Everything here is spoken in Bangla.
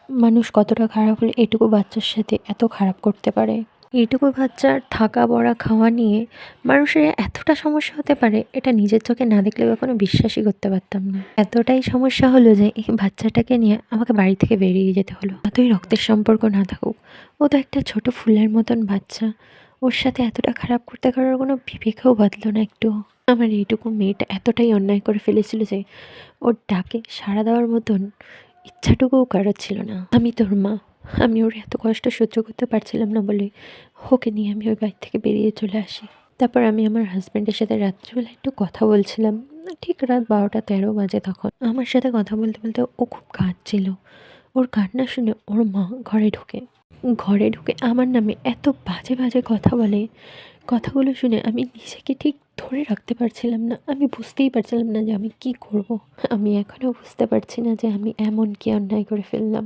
মানুষ কতটা খারাপ হলে এটুকু বাচ্চার সাথে এত খারাপ করতে পারে। এইটুকু বাচ্চার থাকা পড়া খাওয়া নিয়ে মানুষের এতটা সমস্যা হতে পারে, এটা নিজের চোখে না দেখলে কখনো বিশ্বাসই করতে পারতাম না। এতটাই সমস্যা হলো যে এই বাচ্চাটাকে নিয়ে আমাকে বাড়ি থেকে বেরিয়ে যেতে হলো। যতই রক্তের সম্পর্ক না থাকুক, ও তো একটা ছোট ফুলের মতন বাচ্চা। ওর সাথে এতটা খারাপ করতে কারোর কোনো বিবেকেও বাঁধলো না একটু। আমার এইটুকু মেয়েটা এতটাই অন্যায় করে ফেলেছিল যে ওর ডাকে সাড়া দেওয়ার মতন ইচ্ছাটুকুও কারোর ছিল না। আমি তোর মা, আমি ওর এত কষ্ট সহ্য করতে পারছিলাম না বলে ওকে নিয়ে আমি ওই বাড়ি থেকে বেরিয়ে চলে আসি। তারপর আমি আমার হাজব্যান্ডের সাথে রাত্রিবেলা একটু কথা বলছিলাম। ঠিক রাত 12টা 13 বাজে তখন। আমার সাথে কথা বলতে বলতে ও খুব কাঁদছিল। ওর কান্না শুনে ওর মা ঘরে ঢুকে আমার নামে এত বাজে বাজে কথা বলে। কথাগুলো শুনে আমি নিজেকে ঠিক ধরে রাখতে পারছিলাম না। আমি বুঝতেই পারছিলাম না যে আমি কি করব। আমি এখনও বুঝতে পারছি না যে আমি এমন কি অন্যায় করে ফেললাম।